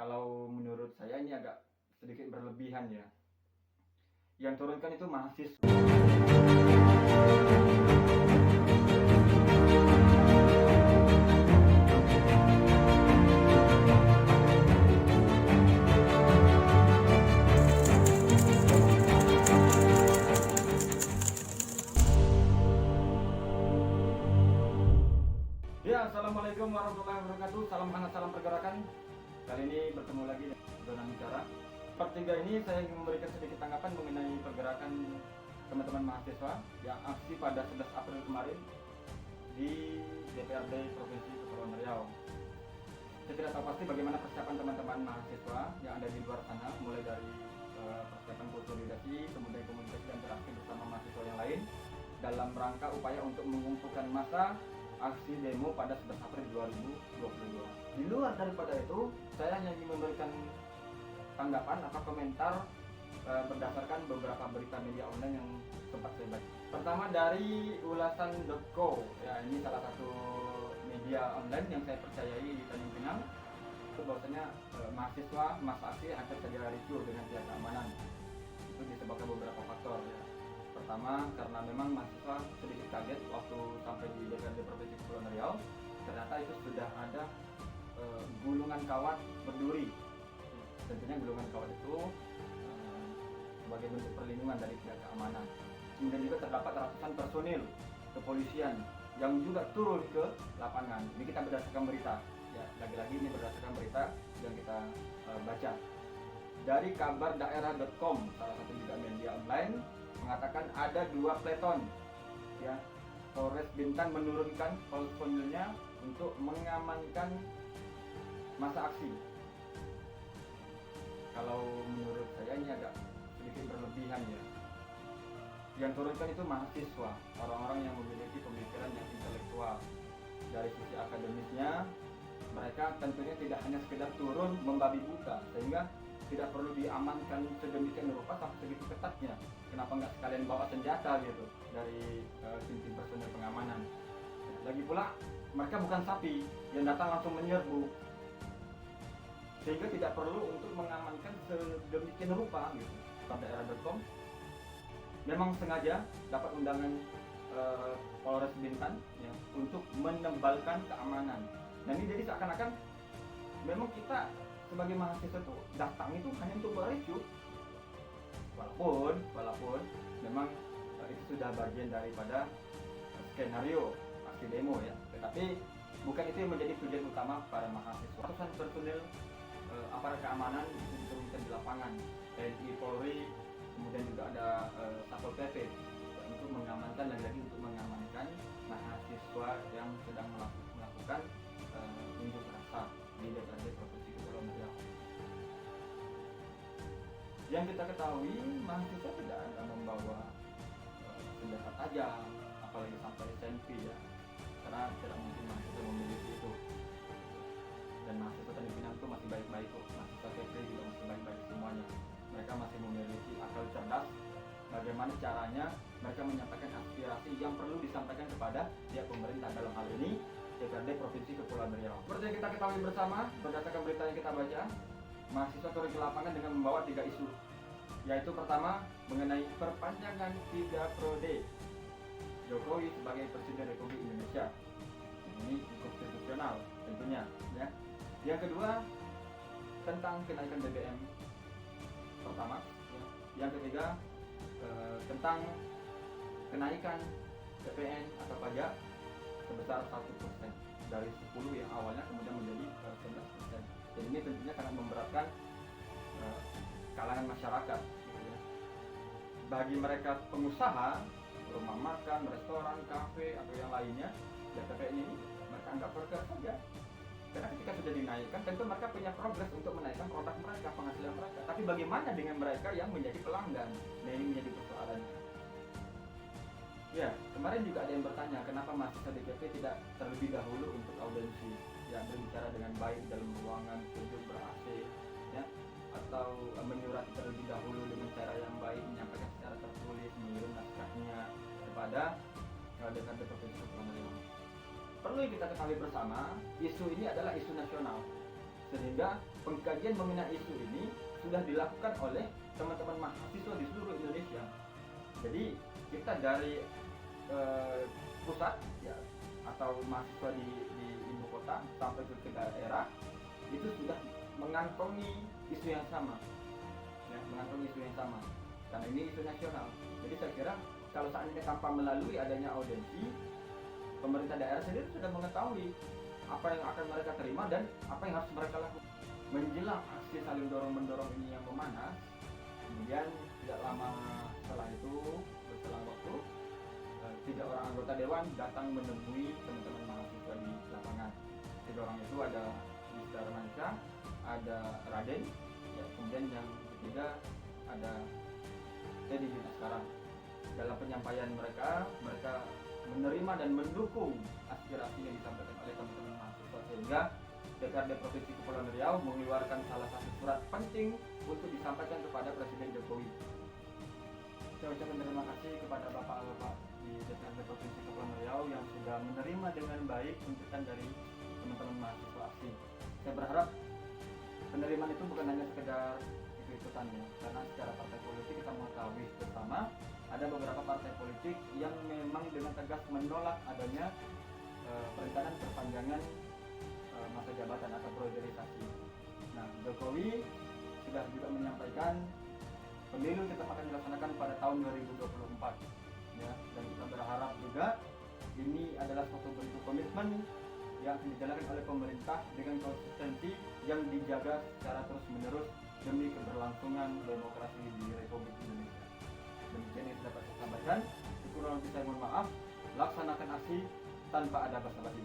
Kalau menurut saya ini agak sedikit berlebihan ya. Yang turunkan itu mahasiswa. Ya, assalamualaikum warahmatullahi wabarakatuh. Salam hangat, salam pergerakan. Kali ini bertemu lagi dengan Dona Bicara. Part 3 ini saya ingin memberikan sedikit tanggapan mengenai pergerakan teman-teman mahasiswa yang aksi pada 11 April kemarin di DPRD Provinsi Kepulauan Riau. Saya tidak tahu pasti bagaimana persiapan teman-teman mahasiswa yang ada di luar sana, mulai dari persiapan konsolidasi, kemudian komunikasi dan interaksi bersama mahasiswa yang lain dalam rangka upaya untuk mengumpulkan massa aksi demo pada 11 April 2022. Di luar daripada itu, saya hanya ingin memberikan tanggapan atau komentar berdasarkan beberapa berita media online yang sempat saya baca. Pertama dari ulasan.co, ya ini salah satu media online yang saya percayai di Tanjung Pinang. Itu bahwasanya mahasiswa masa aksi akan terjadi ricuh dengan pihak keamanan. Itu disebabkan beberapa faktor ya. Pertama, karena memang mahasiswa sedikit kaget waktu sampai di DPRD Provinsi Kepulauan Riau, ternyata itu sudah ada gulungan kawat berduri. Tentunya gulungan kawat itu sebagai bentuk perlindungan dari pihak keamanan. Kemudian juga terdapat ratusan personil kepolisian yang juga turun ke lapangan. Ini kita berdasarkan berita. Ya, lagi-lagi ini berdasarkan berita yang kita baca. Dari kabardaerah.com, salah satu juga media online, mengatakan ada 2 peleton. Ya, Polres Bintan menurunkan personilnya untuk mengamankan masa aksi. Kalau menurut saya ini agak sedikit berlebihan ya. Yang turunkan itu mahasiswa, orang-orang yang memiliki pemikiran yang intelektual. Dari sisi akademisnya, mereka tentunya tidak hanya sekedar turun membabi buta, sehingga tidak perlu diamankan sedemikian rupa sampai segitu ketatnya. Kenapa nggak sekalian bawa senjata gitu dari tim-tim personel pengamanan? Lagi pula mereka bukan sapi yang datang langsung menyerbu, sehingga tidak perlu untuk mengamankan sedemikian rupa gitu. Daerah.com memang sengaja dapat undangan Polres Bintan ya, untuk menebalkan keamanan. Dan ini jadi seakan-akan memang kita sebagai mahasiswa itu datang itu hanya untuk bericu. Walaupun memang itu sudah bagian daripada skenario aksi demo ya. Tetapi bukan itu yang menjadi tujuan utama para mahasiswa. Ratusan personil aparat keamanan itu diturunkan di lapangan, TNI, Polri, kemudian juga ada Satpol PP untuk mengamankan, lagi-lagi untuk mengamankan mahasiswa yang sedang melakukan unjuk rasa di DPRD Provinsi Kepulauan Riau. Yang kita ketahui, mahasiswa tidak ada membawa senjata tajam, apalagi sampai SMP ya, karena tidak mungkin mahasiswa memiliki itu. Dan mahasiswa Tanjung Pinang itu masih baik-baik kok, mahasiswa Kepri juga masih baik-baik semuanya. Mereka masih memiliki akal cerdas bagaimana caranya mereka menyampaikan aspirasi yang perlu disampaikan kepada pihak pemerintah, dalam hal ini DPRD Provinsi Kepulauan Riau. Seperti yang kita ketahui bersama, berdasarkan berita yang kita baca, mahasiswa turun ke lapangan dengan membawa 3 isu, yaitu pertama mengenai perpanjangan 3 periode Jokowi sebagai Presiden Republik Indonesia. Ini inkonstitusional tentunya ya. Yang kedua tentang kenaikan BBM pertama ya. Yang ketiga tentang kenaikan PPN atau pajak sebesar 1% dari 10 yang awalnya kemudian menjadi 11%. Dan ini tentunya sangat memberatkan kalangan masyarakat gitu ya. Bagi mereka pengusaha rumah makan, restoran, kafe atau yang lainnya, ya PPN ini mereka anggap bergerak saja. Karena ketika sudah dinaikkan, tentu mereka punya progres untuk menaikkan produk mereka, penghasilan mereka. Tapi bagaimana dengan mereka yang menjadi pelanggan? Nah, ini menjadi persoalannya. Ya, kemarin juga ada yang bertanya, kenapa mahasiswa DPP tidak terlebih dahulu untuk audiensi, ya berbicara dengan baik dalam ruangan, sejuk ber-AC, ya, atau menyurat terlebih dahulu dengan cara yang baik, menyampaikan secara tertulis, mengirim naskahnya kepada DPRD Provinsi Kepulauan Riau. Perlu kita ketahui bersama, isu ini adalah isu nasional, sehingga pengkajian mengenai isu ini sudah dilakukan oleh teman-teman mahasiswa di seluruh Indonesia. Jadi kita dari pusat ya, atau mahasiswa di ibu kota sampai ke daerah itu sudah mengantongi isu yang sama, ya, mengantongi isu yang sama, karena ini isu nasional. Jadi saya kira kalau seandainya tanpa melalui adanya audiensi, pemerintah daerah sendiri sudah mengetahui apa yang akan mereka terima dan apa yang harus mereka lakukan. Menjelang aksi saling dorong-mendorong ini yang memanas, kemudian tidak lama setelah itu, berselang waktu, 3 orang anggota dewan datang menemui teman-teman mahasiswa di lapangan. 3 orang itu ada Mr. Manca, ada Raden, ya, kemudian yang ketiga ada Teddy sekarang. Dalam penyampaian mereka menerima dan mendukung aspirasi yang disampaikan oleh teman-teman mahasiswa, sehingga DPRD Provinsi Kepulauan Riau mengeluarkan salah satu surat penting untuk disampaikan kepada Presiden Jokowi. Saya ucapkan terima kasih kepada Bapak-Bapak di DPRD Provinsi Kepulauan Riau yang sudah menerima dengan baik tuntutan dari teman-teman mahasiswa aksi. Saya berharap penerimaan itu bukan hanya sekedar ikut-ikutan ya, karena secara partai politik kita mengetahui bersama ada beberapa partai politik yang memang dengan tegas menolak adanya perencanaan perpanjangan masa jabatan atau priorisasi. Nah, Jokowi sudah juga menyampaikan pemilu tetap akan dilaksanakan pada tahun 2024, ya, dan kita berharap juga ini adalah suatu bentuk komitmen yang akan dijalankan oleh pemerintah dengan konsistensi yang dijaga secara terus-menerus demi keberlangsungan demokrasi di Republik Indonesia. Demikian yang dapat saya sampaikan. Kurang lebih saya mohon maaf. Laksanakan aksi tanpa ada basa-basi.